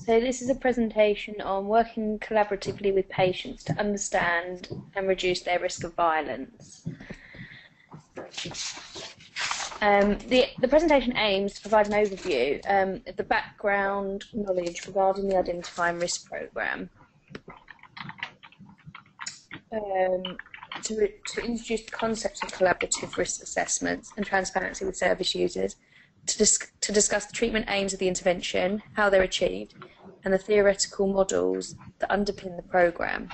So this is a presentation on working collaboratively with patients to understand and reduce their risk of violence. The presentation aims to provide an overview of the background knowledge regarding the Identifying Risk Programme, to introduce the concept of collaborative risk assessments and transparency with service users, to discuss the treatment aims of the intervention, how they're achieved, and the theoretical models that underpin the programme.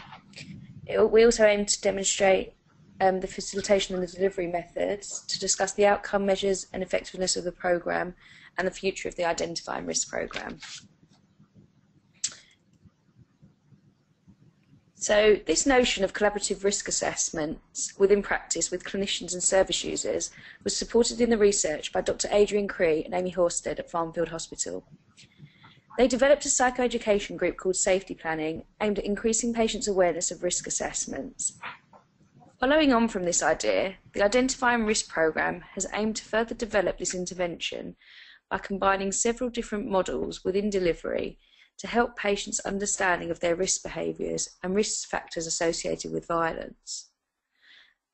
We also aim to demonstrate the facilitation and the delivery methods, to discuss the outcome measures and effectiveness of the programme and the future of the Identifying Risk Programme. So this notion of collaborative risk assessments within practice with clinicians and service users was supported in the research by Dr. Adrian Cree and Amy Horsted at Farmfield Hospital. They developed a psychoeducation group called Safety Planning, aimed at increasing patients' awareness of risk assessments. Following on from this idea, the Identifying Risk Programme has aimed to further develop this intervention by combining several different models within delivery to help patients' understanding of their risk behaviours and risk factors associated with violence.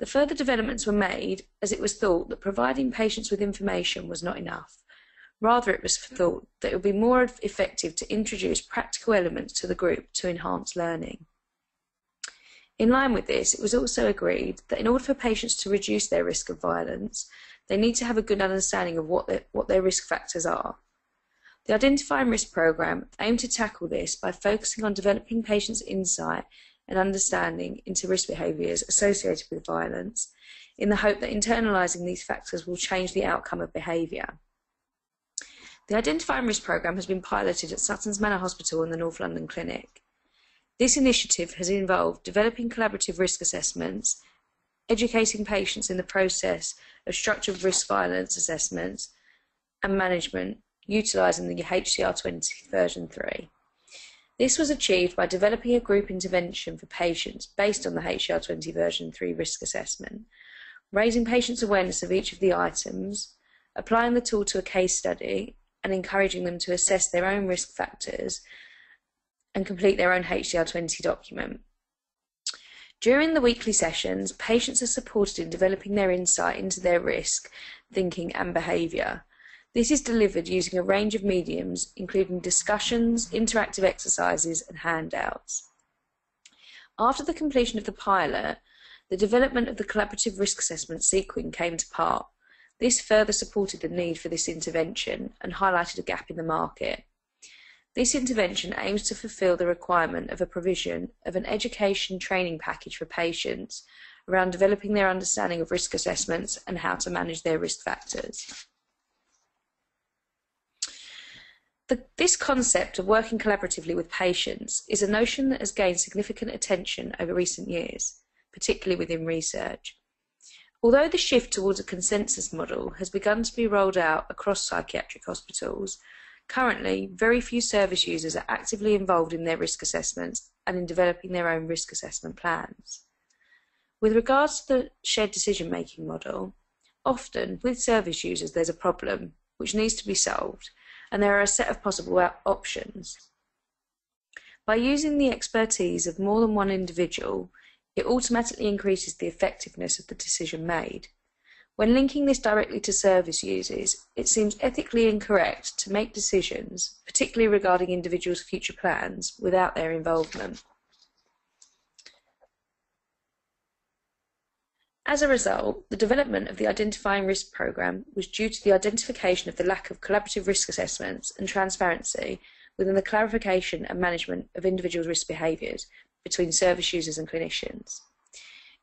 The further developments were made as it was thought that providing patients with information was not enough. Rather, it was thought that it would be more effective to introduce practical elements to the group to enhance learning. In line with this, it was also agreed that in order for patients to reduce their risk of violence, they need to have a good understanding of what their risk factors are. The Identifying Risk Programme aimed to tackle this by focusing on developing patients' insight and understanding into risk behaviours associated with violence, in the hope that internalising these factors will change the outcome of behaviour. The Identifying Risk Programme has been piloted at Suttons Manor Hospital and the North London Clinic. This initiative has involved developing collaborative risk assessments, educating patients in the process of structured risk violence assessments and management, utilising the HCR20 version 3. This was achieved by developing a group intervention for patients based on the HCR20 version 3 risk assessment, raising patients' awareness of each of the items, applying the tool to a case study, and encouraging them to assess their own risk factors and complete their own HCR20 document. During the weekly sessions, patients are supported in developing their insight into their risk, thinking and behaviour. This is delivered using a range of mediums, including discussions, interactive exercises and handouts. After the completion of the pilot, the development of the collaborative risk assessment CQUIN came to part. This further supported the need for this intervention and highlighted a gap in the market. This intervention aims to fulfil the requirement of a provision of an education training package for patients around developing their understanding of risk assessments and how to manage their risk factors. This concept of working collaboratively with patients is a notion that has gained significant attention over recent years, particularly within research. Although the shift towards a consensus model has begun to be rolled out across psychiatric hospitals, currently very few service users are actively involved in their risk assessments and in developing their own risk assessment plans. With regards to the shared decision-making model, often with service users there's a problem which needs to be solved, and there are a set of possible options. By using the expertise of more than one individual, it automatically increases the effectiveness of the decision made. When linking this directly to service users, it seems ethically incorrect to make decisions, particularly regarding individuals' future plans, without their involvement. As a result, the development of the Identifying Risk Programme was due to the identification of the lack of collaborative risk assessments and transparency within the clarification and management of individuals' risk behaviours between service users and clinicians.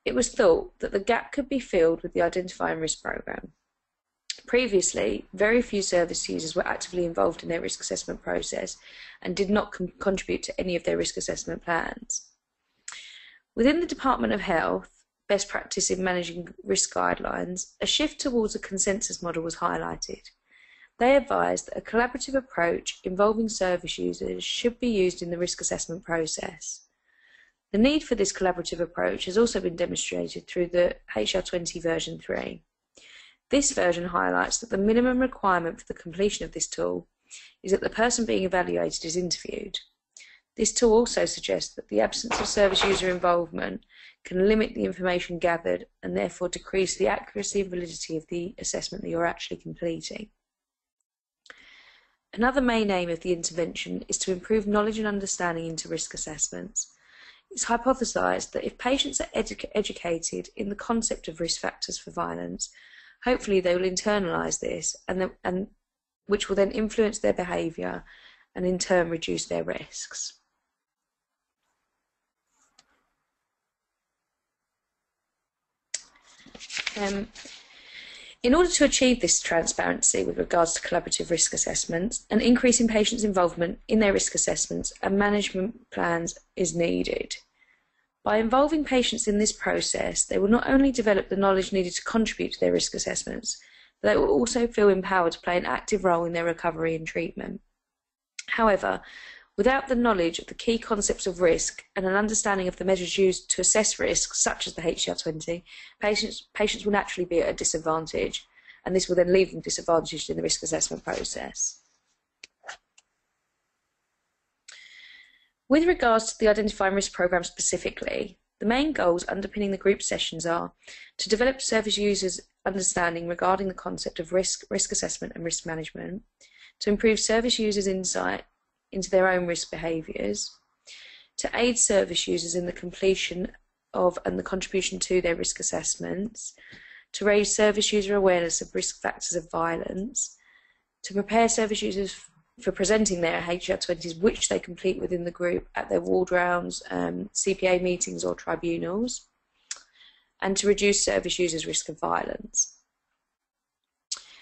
It was thought that the gap could be filled with the Identifying Risk Programme. Previously, very few service users were actively involved in their risk assessment process and did not contribute to any of their risk assessment plans. Within the Department of Health, Best Practice in Managing Risk Guidelines, a shift towards a consensus model was highlighted. They advised that a collaborative approach involving service users should be used in the risk assessment process. The need for this collaborative approach has also been demonstrated through the HCR20 version 3. This version highlights that the minimum requirement for the completion of this tool is that the person being evaluated is interviewed. This tool also suggests that the absence of service user involvement can limit the information gathered and therefore decrease the accuracy and validity of the assessment that you're actually completing. Another main aim of the intervention is to improve knowledge and understanding into risk assessments. It's hypothesised that if patients are educated in the concept of risk factors for violence, hopefully they will internalise this, and which will then influence their behaviour and in turn reduce their risks. In order to achieve this transparency with regards to collaborative risk assessments, an increase in patients' involvement in their risk assessments and management plans is needed. By involving patients in this process, they will not only develop the knowledge needed to contribute to their risk assessments, but they will also feel empowered to play an active role in their recovery and treatment. However, without the knowledge of the key concepts of risk and an understanding of the measures used to assess risk, such as the HCR20, patients will naturally be at a disadvantage, and this will then leave them disadvantaged in the risk assessment process. With regards to the Identifying Risk programme specifically, the main goals underpinning the group sessions are to develop service users' understanding regarding the concept of risk assessment and risk management, to improve service users' insight into their own risk behaviours, to aid service users in the completion of and the contribution to their risk assessments, to raise service user awareness of risk factors of violence, to prepare service users for presenting their HCR20s which they complete within the group at their ward rounds, CPA meetings or tribunals, and to reduce service users' risk of violence.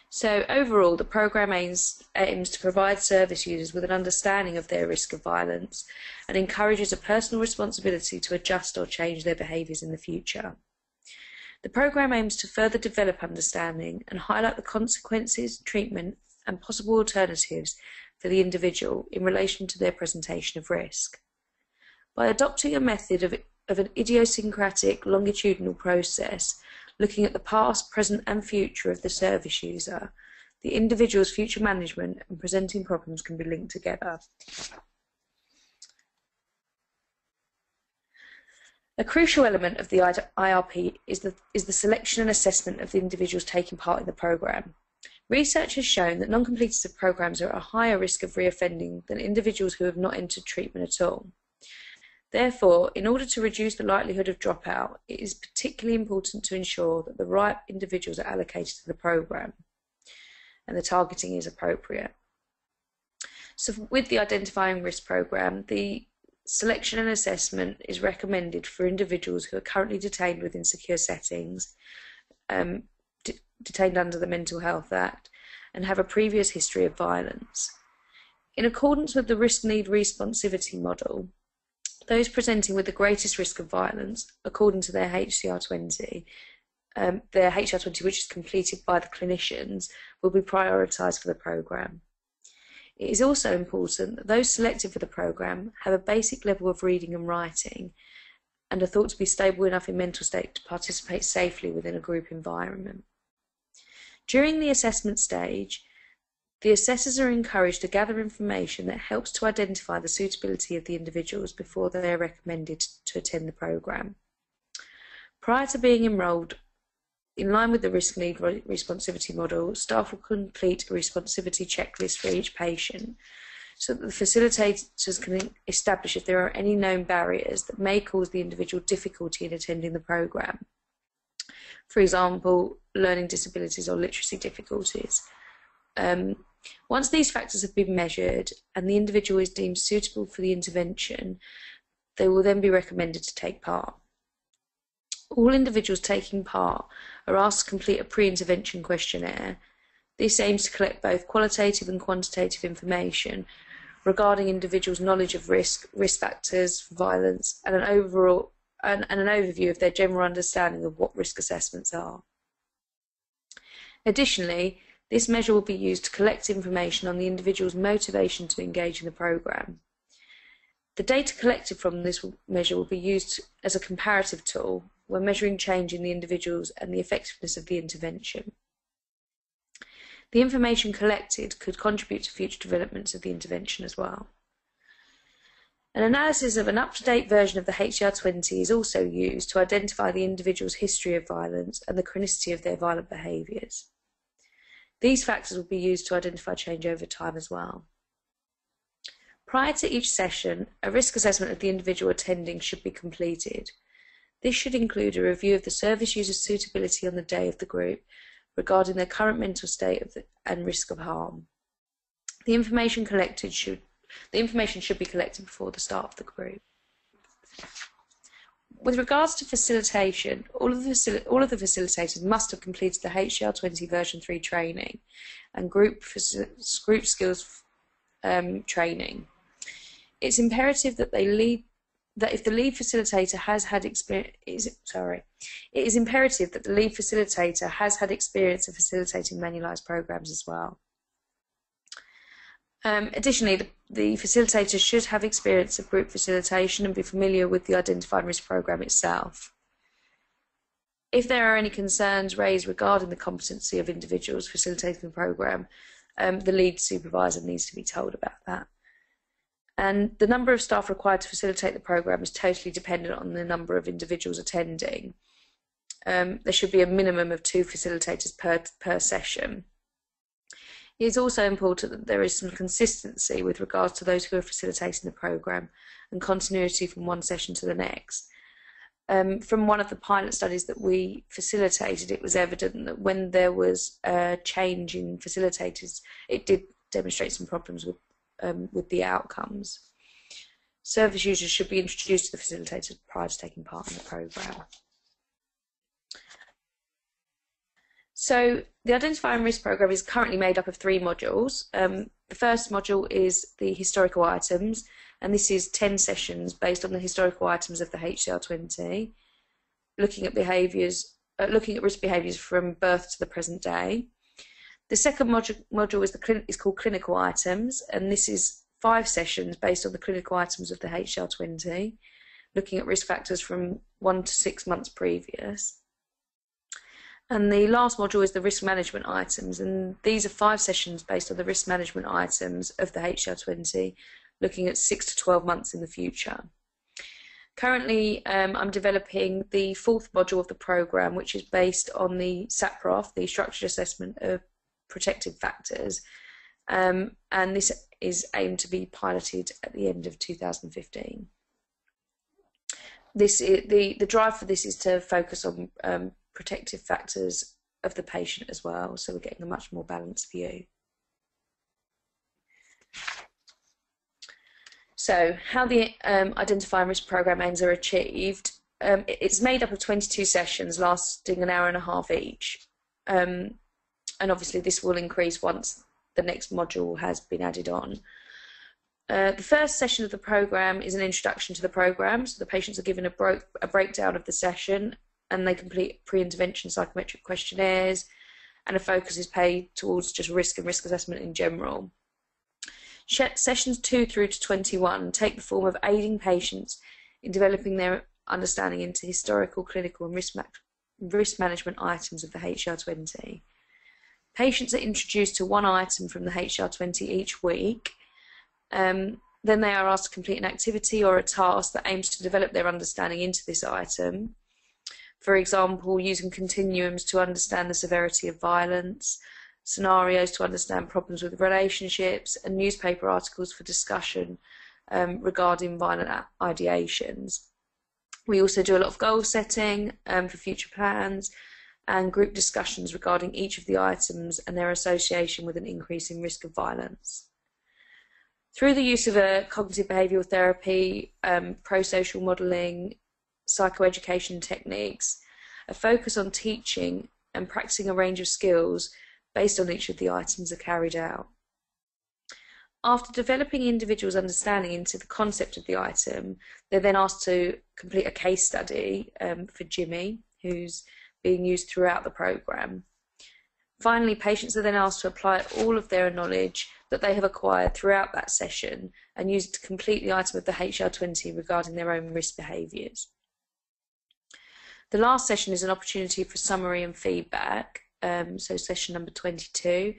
So overall, the programme aims to provide service users with an understanding of their risk of violence and encourages a personal responsibility to adjust or change their behaviours in the future. The programme aims to further develop understanding and highlight the consequences, treatment and possible alternatives for the individual in relation to their presentation of risk. By adopting a method of an idiosyncratic longitudinal process, looking at the past, present and future of the service user, the individual's future management and presenting problems can be linked together. A crucial element of the IRP is the selection and assessment of the individuals taking part in the programme. Research has shown that non-completers of programmes are at a higher risk of reoffending than individuals who have not entered treatment at all. Therefore, in order to reduce the likelihood of dropout, it is particularly important to ensure that the right individuals are allocated to the programme and the targeting is appropriate. So with the Identifying Risk programme, the selection and assessment is recommended for individuals who are currently detained within secure settings, detained under the Mental Health Act, and have a previous history of violence. In accordance with the risk-need responsivity model, those presenting with the greatest risk of violence, according to their HCR20, which is completed by the clinicians, will be prioritised for the programme. It is also important that those selected for the programme have a basic level of reading and writing and are thought to be stable enough in mental state to participate safely within a group environment. During the assessment stage, the assessors are encouraged to gather information that helps to identify the suitability of the individuals before they are recommended to attend the programme. Prior to being enrolled, in line with the risk-need responsivity model, staff will complete a responsivity checklist for each patient so that the facilitators can establish if there are any known barriers that may cause the individual difficulty in attending the programme. For example, learning disabilities or literacy difficulties. Once these factors have been measured and the individual is deemed suitable for the intervention, they will then be recommended to take part. All individuals taking part are asked to complete a pre-intervention questionnaire. This aims to collect both qualitative and quantitative information regarding individuals' knowledge of risk factors, violence, and an overview of their general understanding of what risk assessments are. Additionally, this measure will be used to collect information on the individual's motivation to engage in the programme. The data collected from this measure will be used as a comparative tool when measuring change in the individuals and the effectiveness of the intervention. The information collected could contribute to future developments of the intervention as well. An analysis of an up-to-date version of the HCR20 is also used to identify the individual's history of violence and the chronicity of their violent behaviours. These factors will be used to identify change over time as well. Prior to each session, a risk assessment of the individual attending should be completed. This should include a review of the service user's suitability on the day of the group regarding their current mental state and risk of harm. The information should be collected before the start of the group. With regards to facilitation, all of the facilitators must have completed the HCR20 version 3 training and group skills training. It's imperative that if the lead facilitator has had experience, it is imperative that the lead facilitator has had experience of facilitating manualised programs as well. Additionally, the facilitator should have experience of group facilitation and be familiar with the identified risk program itself. If there are any concerns raised regarding the competency of individuals facilitating the program, the lead supervisor needs to be told about that. And the number of staff required to facilitate the program is totally dependent on the number of individuals attending. There should be a minimum of 2 facilitators per session. It is also important that there is some consistency with regards to those who are facilitating the program and continuity from one session to the next. From one of the pilot studies that we facilitated, it was evident that when there was a change in facilitators, it did demonstrate some problems with the outcomes. Service users should be introduced to the facilitators prior to taking part in the program. So the Identifying Risk program is currently made up of 3 modules. The first module is the historical items, and this is 10 sessions based on the historical items of the HCR20, looking at risk behaviours from birth to the present day. The second module is called clinical items, and this is 5 sessions based on the clinical items of the HCR20, looking at risk factors from 1 to 6 months previous. And the last module is the risk management items, and these are 5 sessions based on the risk management items of the HCR20, looking at 6 to 12 months in the future. Currently, I'm developing the 4th module of the program, which is based on the SAPROF, the Structured Assessment of Protective Factors, and this is aimed to be piloted at the end of 2015. The drive for this is to focus on protective factors of the patient as well, so we're getting a much more balanced view. So how the Identifying Risk program aims are achieved, it's made up of 22 sessions lasting an hour and a half each, and obviously this will increase once the next module has been added on. The first session of the program is an introduction to the program, so the patients are given a breakdown of the session, and they complete pre-intervention psychometric questionnaires, and a focus is paid towards just risk and risk assessment in general. Sessions 2 through to 21 take the form of aiding patients in developing their understanding into historical, clinical and risk management items of the HCR20. Patients are introduced to one item from the HCR20 each week. Then they are asked to complete an activity or a task that aims to develop their understanding into this item. For example, using continuums to understand the severity of violence, scenarios to understand problems with relationships, and newspaper articles for discussion regarding violent ideations. We also do a lot of goal setting for future plans and group discussions regarding each of the items and their association with an increase in risk of violence. Through the use of cognitive behavioural therapy, pro-social modelling, psychoeducation techniques, a focus on teaching and practicing a range of skills based on each of the items are carried out. After developing individuals' understanding into the concept of the item, they're then asked to complete a case study for Jimmy, who's being used throughout the program. Finally, patients are then asked to apply all of their knowledge that they have acquired throughout that session and use it to complete the item of the HCR20 regarding their own risk behaviours. The last session is an opportunity for summary and feedback, so session number 22,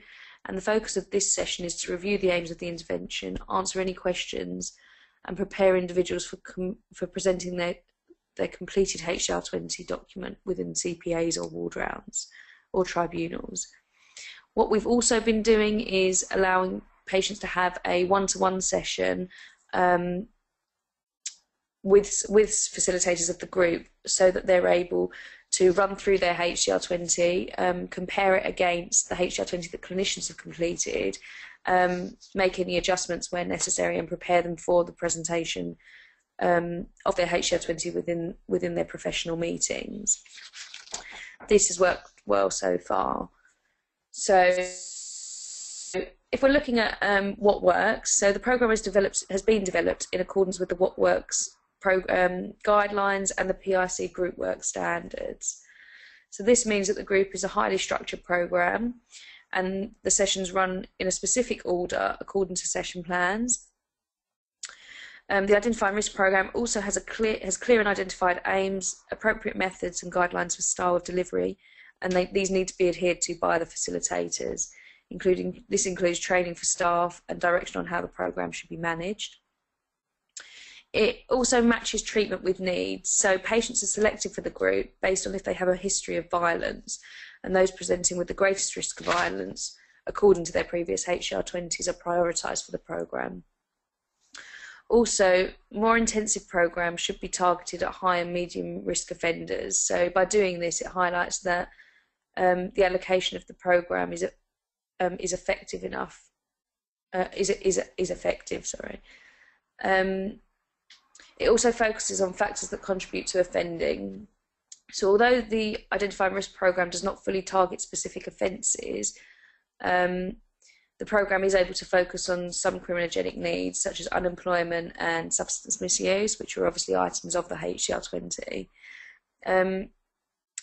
and the focus of this session is to review the aims of the intervention, answer any questions, and prepare individuals for presenting their completed HCR20 document within CPAs or ward rounds or tribunals. What we've also been doing is allowing patients to have a one-to-one session with facilitators of the group, so that they're able to run through their HCR20, compare it against the HCR20 that clinicians have completed, make any adjustments where necessary, and prepare them for the presentation of their HCR20 within their professional meetings. This has worked well so far. So if we're looking at what works, so the programme has been developed in accordance with the What Works guidelines and the PIC group work standards. So this means that the group is a highly structured programme, and the sessions run in a specific order according to session plans. The Identifying Risk programme also has clear and identified aims, appropriate methods and guidelines for style of delivery, and these need to be adhered to by the facilitators. This includes training for staff and direction on how the programme should be managed. It also matches treatment with needs, so patients are selected for the group based on if they have a history of violence, and those presenting with the greatest risk of violence according to their previous HCR20s are prioritised for the programme. Also, more intensive programmes should be targeted at high and medium risk offenders, so by doing this it highlights that the allocation of the programme is effective enough, is effective, sorry. It also focuses on factors that contribute to offending. So although the Identifying Risk programme does not fully target specific offences, the programme is able to focus on some criminogenic needs such as unemployment and substance misuse, which are obviously items of the HCR20.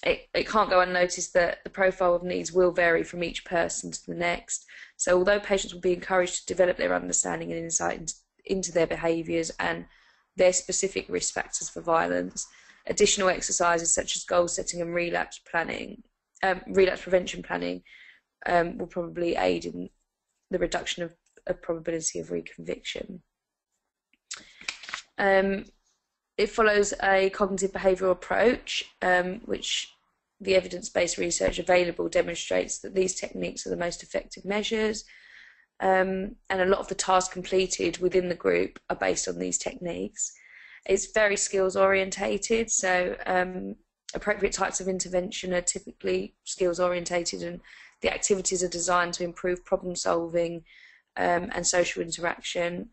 It can't go unnoticed that the profile of needs will vary from each person to the next. So although patients will be encouraged to develop their understanding and insight into their behaviours and their specific risk factors for violence, additional exercises such as goal setting and relapse prevention planning will probably aid in the reduction of probability of reconviction. It follows a cognitive behavioural approach, which the evidence-based research available demonstrates that these techniques are the most effective measures, and a lot of the tasks completed within the group are based on these techniques. It's very skills orientated, so appropriate types of intervention are typically skills orientated, and the activities are designed to improve problem solving and social interaction,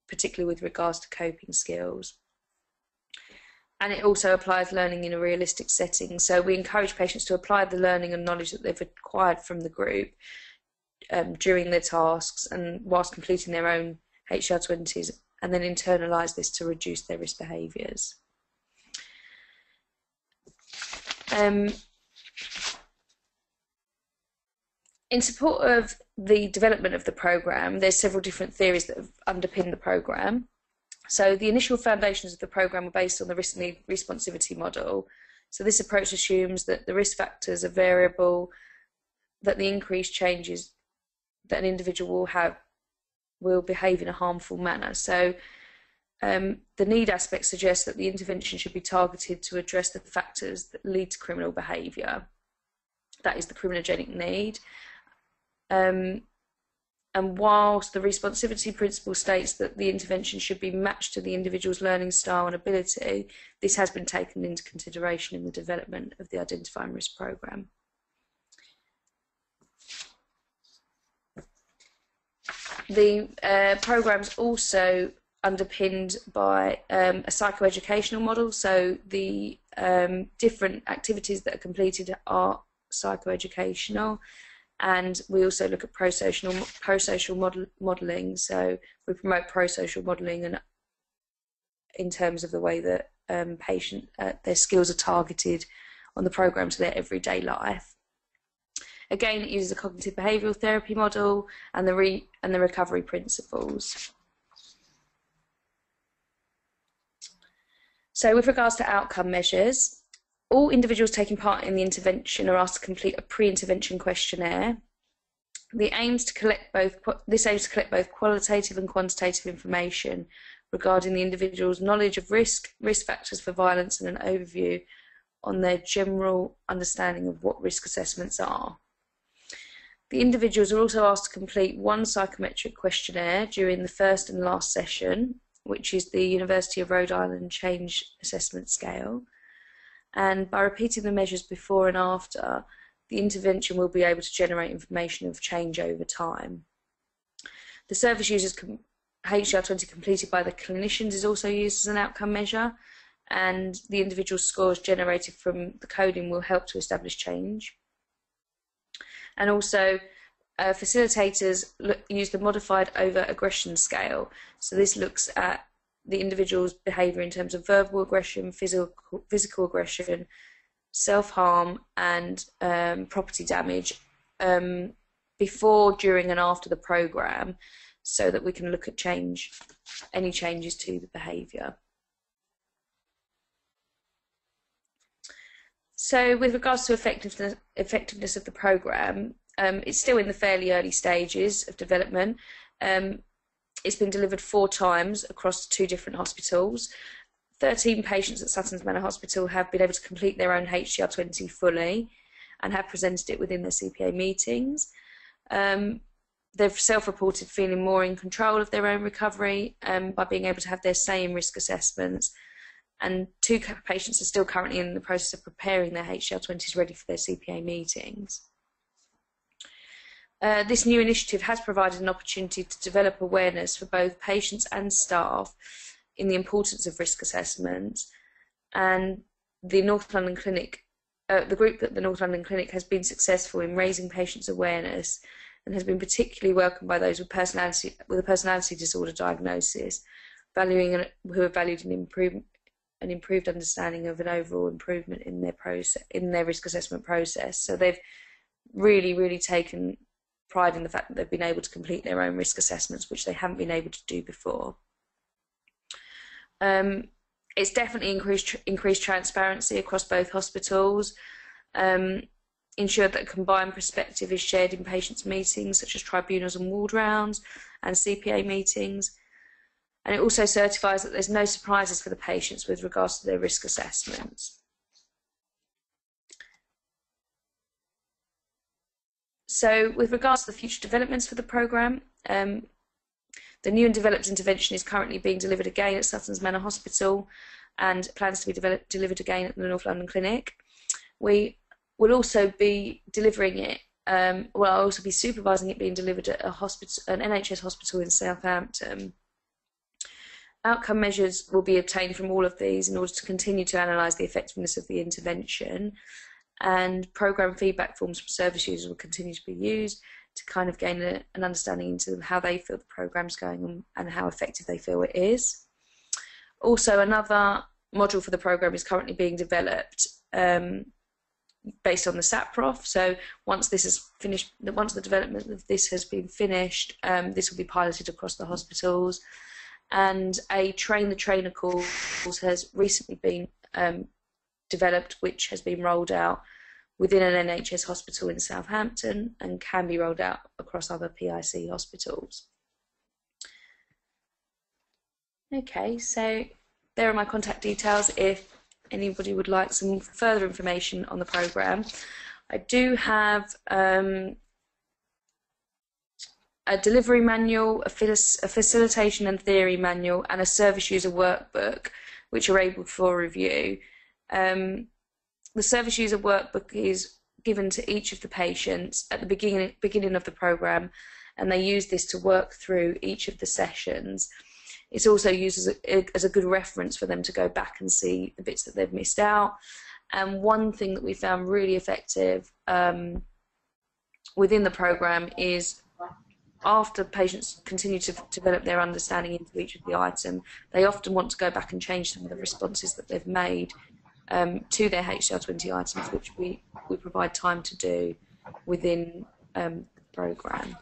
particularly with regards to coping skills. And it also applies learning in a realistic setting, so we encourage patients to apply the learning and knowledge that they've acquired from the group during their tasks and whilst completing their own HCR20s, and then internalise this to reduce their risk behaviours. In support of the development of the programme, there's several different theories that have underpinned the programme. So the initial foundations of the programme were based on the risk need responsivity model. So this approach assumes that the risk factors are variable, that the increased changes that an individual will behave in a harmful manner. So the need aspect suggests that the intervention should be targeted to address the factors that lead to criminal behaviour. That is the criminogenic need. And whilst the responsivity principle states that the intervention should be matched to the individual's learning style and ability, this has been taken into consideration in the development of the Identifying Risk programme. The programme is also underpinned by a psychoeducational model, so the different activities that are completed are psychoeducational, and we also look at pro-social modelling, so we promote pro-social modelling and in terms of the way that their skills are targeted on the programme to their everyday life. Again, it uses a cognitive behavioural therapy model and the recovery principles. So with regards to outcome measures, all individuals taking part in the intervention are asked to complete a pre-intervention questionnaire. This aims to collect both qualitative and quantitative information regarding the individual's knowledge of risk factors for violence, and an overview on their general understanding of what risk assessments are. The individuals are also asked to complete one psychometric questionnaire during the first and last session, which is the University of Rhode Island Change Assessment Scale. And by repeating the measures before and after, the intervention will be able to generate information of change over time. The service users HDR20 completed by the clinicians is also used as an outcome measure, and the individual scores generated from the coding will help to establish change. And also, facilitators use the modified over-aggression scale. So this looks at the individual's behaviour in terms of verbal aggression, physical aggression, self-harm, and property damage before, during, and after the programme, so that we can look at any changes to the behaviour. So with regards to effectiveness of the programme, it's still in the fairly early stages of development. It's been delivered 4 times across 2 different hospitals. 13 patients at Suttons Manor Hospital have been able to complete their own HDR20 fully and have presented it within their CPA meetings. They've self-reported feeling more in control of their own recovery by being able to have their say in risk assessments. And 2 patients are still currently in the process of preparing their HDR20s ready for their CPA meetings. This new initiative has provided an opportunity to develop awareness for both patients and staff in the importance of risk assessment, and the North London Clinic, the group at the North London Clinic has been successful in raising patients' awareness and has been particularly welcomed by those with a personality disorder diagnosis, who have valued an improved understanding of an overall improvement in their risk assessment process. So they've really taken pride in the fact that they've been able to complete their own risk assessments, which they haven't been able to do before. It's definitely increased transparency across both hospitals, ensured that a combined perspective is shared in patients' meetings, such as tribunals and ward rounds and CPA meetings. And it also certifies that there's no surprises for the patients with regards to their risk assessments. So with regards to the future developments for the programme, the new and developed intervention is currently being delivered again at Suttons Manor Hospital and plans to be delivered again at the North London Clinic. We will also be delivering it, I'll also be supervising it being delivered at an NHS hospital in Southampton. Outcome measures will be obtained from all of these in order to continue to analyse the effectiveness of the intervention, and programme feedback forms from service users will continue to be used to kind of gain an understanding into how they feel the programme's going on and how effective they feel it is. Also, another module for the programme is currently being developed based on the SAPROF. So once this is finished, once the development of this has been finished, this will be piloted across the hospitals. And a train the trainer course has recently been developed, which has been rolled out within an NHS hospital in Southampton and can be rolled out across other PIC hospitals. Okay, so there are my contact details if anybody would like some further information on the programme. I do have a delivery manual, a facilitation and theory manual, and a service user workbook, which are able for review. The service user workbook is given to each of the patients at the beginning of the programme, and they use this to work through each of the sessions. It's also used as a good reference for them to go back and see the bits that they've missed out. And one thing that we found really effective within the programme is, after patients continue to develop their understanding into each of the item, they often want to go back and change some of the responses that they've made to their HDR20 items, which we provide time to do within the programme.